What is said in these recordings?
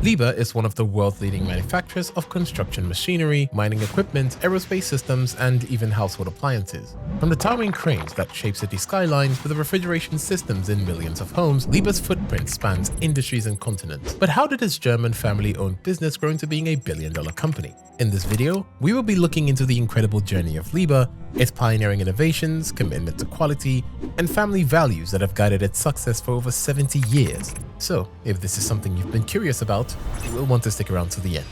Liebherr is one of the world's leading manufacturers of construction machinery, mining equipment, aerospace systems, and even household appliances. From the towering cranes that shape city skylines to the refrigeration systems in millions of homes, Liebherr's footprint spans industries and continents. But how did this German family-owned business grow into being a billion-dollar company? In this video, we will be looking into the incredible journey of Liebherr, its pioneering innovations, commitment to quality, and family values that have guided its success for over 70 years. So, if this is something you've been curious about, you will want to stick around to the end.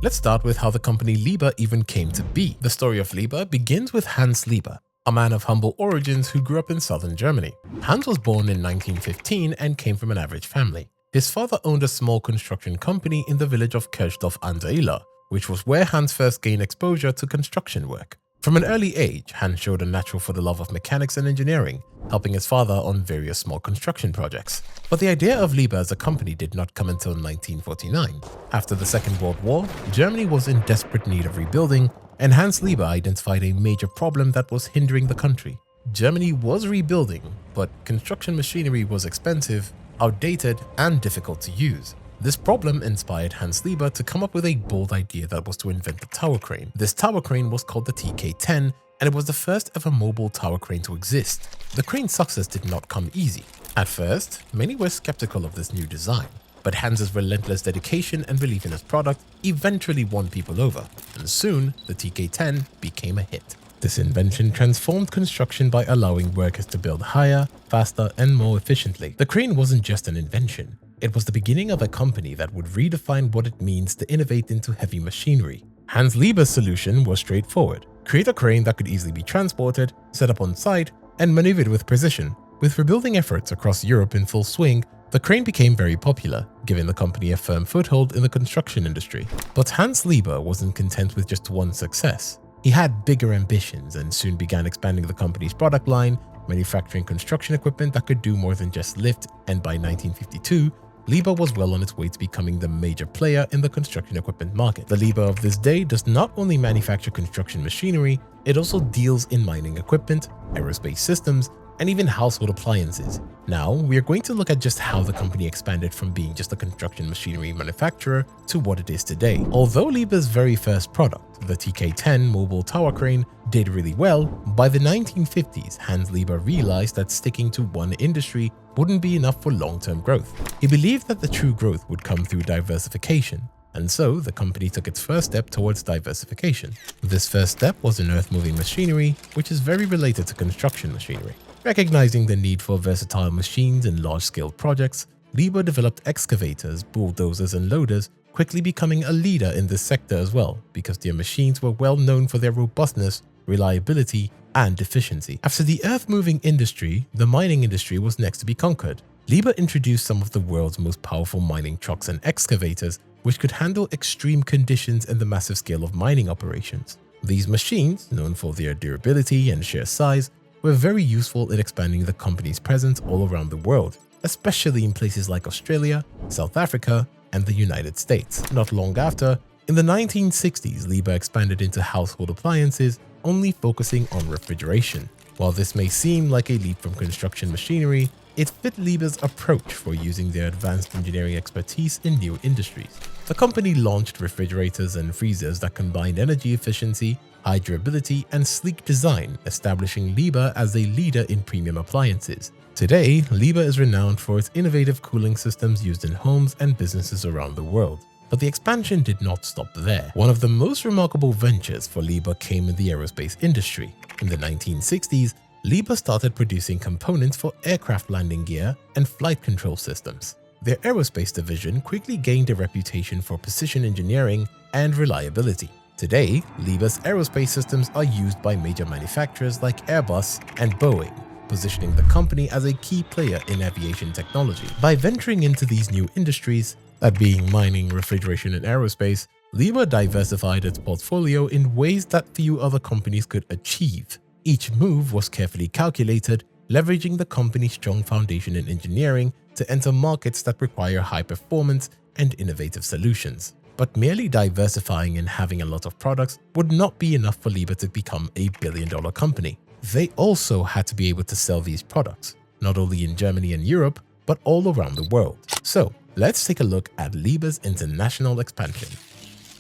Let's start with how the company Liebherr even came to be. The story of Liebherr begins with Hans Liebherr, a man of humble origins who grew up in southern Germany. Hans was born in 1915 and came from an average family. His father owned a small construction company in the village of Kirchdorf an der Iller, which was where Hans first gained exposure to construction work. From an early age, Hans showed a natural for the love of mechanics and engineering, helping his father on various small construction projects. But the idea of Liebherr as a company did not come until 1949. After the Second World War, Germany was in desperate need of rebuilding, and Hans Liebherr identified a major problem that was hindering the country. Germany was rebuilding, but construction machinery was expensive, outdated, and difficult to use. This problem inspired Hans Liebherr to come up with a bold idea that was to invent the tower crane. This tower crane was called the TK10, and it was the first ever mobile tower crane to exist. The crane's success did not come easy. At first, many were skeptical of this new design, but Hans's relentless dedication and belief in his product eventually won people over, and soon the TK10 became a hit. This invention transformed construction by allowing workers to build higher, faster, and more efficiently. The crane wasn't just an invention. It was the beginning of a company that would redefine what it means to innovate into heavy machinery. Hans Liebherr's solution was straightforward. Create a crane that could easily be transported, set up on site, and maneuvered with precision. With rebuilding efforts across Europe in full swing, the crane became very popular, giving the company a firm foothold in the construction industry. But Hans Liebherr wasn't content with just one success. He had bigger ambitions and soon began expanding the company's product line, manufacturing construction equipment that could do more than just lift, and by 1952, Liebherr was well on its way to becoming the major player in the construction equipment market. The Liebherr of this day does not only manufacture construction machinery, it also deals in mining equipment, aerospace systems, and even household appliances. Now, we are going to look at just how the company expanded from being just a construction machinery manufacturer to what it is today. Although Liebherr's very first product, the TK10 mobile tower crane, did really well, by the 1950s, Hans Liebherr realized that sticking to one industry wouldn't be enough for long-term growth. He believed that the true growth would come through diversification, and so the company took its first step towards diversification. This first step was in earth-moving machinery, which is very related to construction machinery. Recognizing the need for versatile machines in large-scale projects, Liebherr developed excavators, bulldozers, and loaders, quickly becoming a leader in this sector as well, because their machines were well known for their robustness, reliability, and efficiency. After the earth-moving industry, the mining industry was next to be conquered. Liebherr introduced some of the world's most powerful mining trucks and excavators, which could handle extreme conditions and the massive scale of mining operations. These machines, known for their durability and sheer size, were very useful in expanding the company's presence all around the world, especially in places like Australia, South Africa, and the United States. Not long after, in the 1960s, Liebherr expanded into household appliances, only focusing on refrigeration. While this may seem like a leap from construction machinery, it fit Liebherr's approach for using their advanced engineering expertise in new industries. The company launched refrigerators and freezers that combined energy efficiency, high durability, and sleek design, establishing Liebherr as a leader in premium appliances. Today, Liebherr is renowned for its innovative cooling systems used in homes and businesses around the world. But the expansion did not stop there. One of the most remarkable ventures for Liebherr came in the aerospace industry. In the 1960s, Liebherr started producing components for aircraft landing gear and flight control systems. Their aerospace division quickly gained a reputation for precision engineering and reliability. Today, Liebherr's aerospace systems are used by major manufacturers like Airbus and Boeing, positioning the company as a key player in aviation technology. By venturing into these new industries, that being mining, refrigeration, and aerospace, Liebherr diversified its portfolio in ways that few other companies could achieve. Each move was carefully calculated, leveraging the company's strong foundation in engineering to enter markets that require high performance and innovative solutions. But merely diversifying and having a lot of products would not be enough for Liebherr to become a billion-dollar company. They also had to be able to sell these products, not only in Germany and Europe, but all around the world. So, let's take a look at Liebherr's international expansion.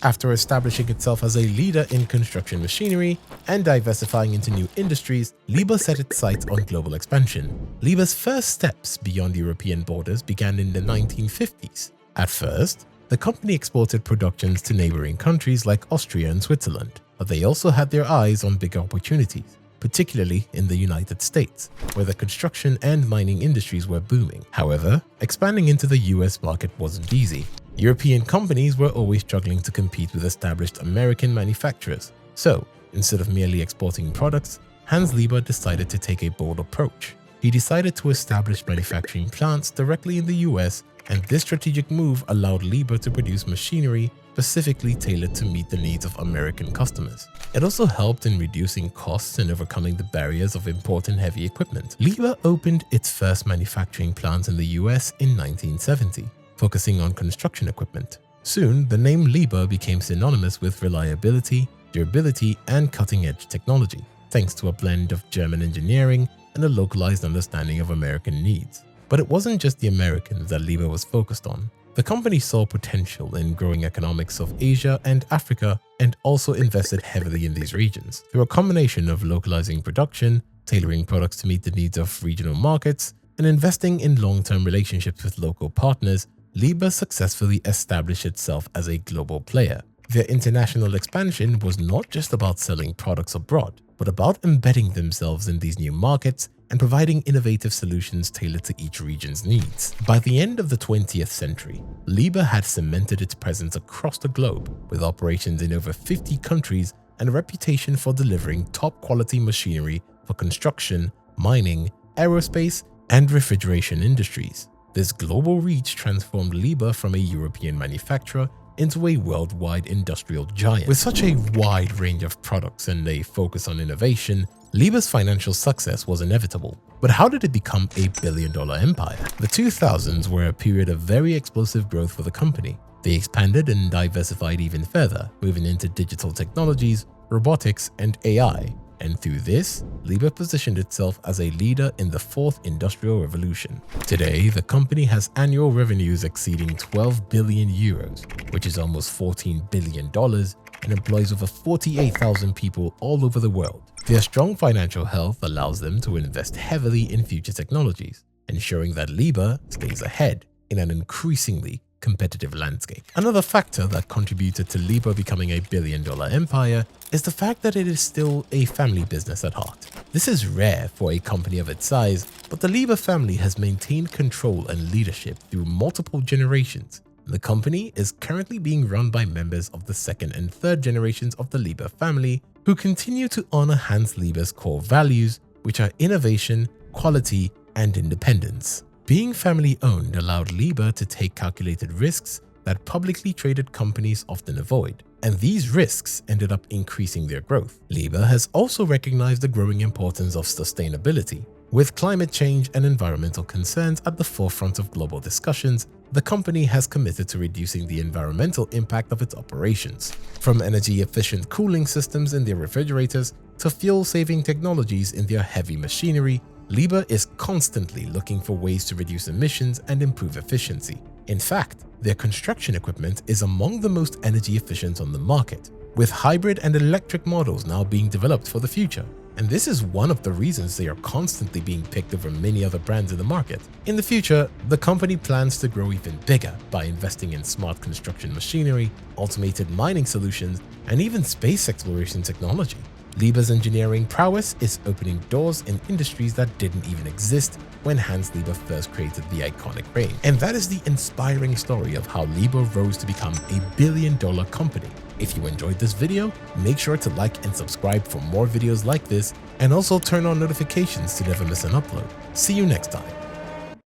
After establishing itself as a leader in construction machinery and diversifying into new industries, Liebherr set its sights on global expansion. Liebherr's first steps beyond European borders began in the 1950s. At first, the company exported productions to neighboring countries like Austria and Switzerland, but they also had their eyes on bigger opportunities, particularly in the United States, where the construction and mining industries were booming. However, expanding into the US market wasn't easy. European companies were always struggling to compete with established American manufacturers. So, instead of merely exporting products, Hans Liebherr decided to take a bold approach. He decided to establish manufacturing plants directly in the US, and this strategic move allowed Liebherr to produce machinery specifically tailored to meet the needs of American customers. It also helped in reducing costs and overcoming the barriers of importing heavy equipment. Liebherr opened its first manufacturing plant in the US in 1970. Focusing on construction equipment. Soon, the name Liebherr became synonymous with reliability, durability, and cutting-edge technology, thanks to a blend of German engineering and a localized understanding of American needs. But it wasn't just the Americans that Liebherr was focused on. The company saw potential in growing economics of Asia and Africa and also invested heavily in these regions. Through a combination of localizing production, tailoring products to meet the needs of regional markets, and investing in long-term relationships with local partners, Liebherr successfully established itself as a global player. Their international expansion was not just about selling products abroad, but about embedding themselves in these new markets and providing innovative solutions tailored to each region's needs. By the end of the 20th century, Liebherr had cemented its presence across the globe, with operations in over 50 countries and a reputation for delivering top-quality machinery for construction, mining, aerospace, and refrigeration industries. This global reach transformed Liebherr from a European manufacturer into a worldwide industrial giant. With such a wide range of products and a focus on innovation, Liebherr's financial success was inevitable. But how did it become a billion-dollar empire? The 2000s were a period of very explosive growth for the company. They expanded and diversified even further, moving into digital technologies, robotics, and AI. And through this, Liebherr positioned itself as a leader in the fourth industrial revolution. Today, the company has annual revenues exceeding 12 billion euros, which is almost $14 billion, and employs over 48,000 people all over the world. Their strong financial health allows them to invest heavily in future technologies, ensuring that Liebherr stays ahead in an increasingly competitive landscape. Another factor that contributed to Liebherr becoming a billion-dollar empire is the fact that it is still a family business at heart. This is rare for a company of its size, but the Liebherr family has maintained control and leadership through multiple generations. The company is currently being run by members of the second and third generations of the Liebherr family, who continue to honor Hans Liebherr's core values, which are innovation, quality, and independence. Being family-owned allowed Liebherr to take calculated risks that publicly traded companies often avoid, and these risks ended up increasing their growth. Liebherr has also recognized the growing importance of sustainability. With climate change and environmental concerns at the forefront of global discussions, the company has committed to reducing the environmental impact of its operations. From energy-efficient cooling systems in their refrigerators to fuel-saving technologies in their heavy machinery, Liebherr is constantly looking for ways to reduce emissions and improve efficiency. In fact, their construction equipment is among the most energy efficient on the market, with hybrid and electric models now being developed for the future. And this is one of the reasons they are constantly being picked over many other brands in the market. In the future, the company plans to grow even bigger by investing in smart construction machinery, automated mining solutions, and even space exploration technology. Liebherr's engineering prowess is opening doors in industries that didn't even exist when Hans Liebherr first created the iconic crane. And that is the inspiring story of how Liebherr rose to become a billion-dollar company. If you enjoyed this video, make sure to like and subscribe for more videos like this, and also turn on notifications to never miss an upload. See you next time.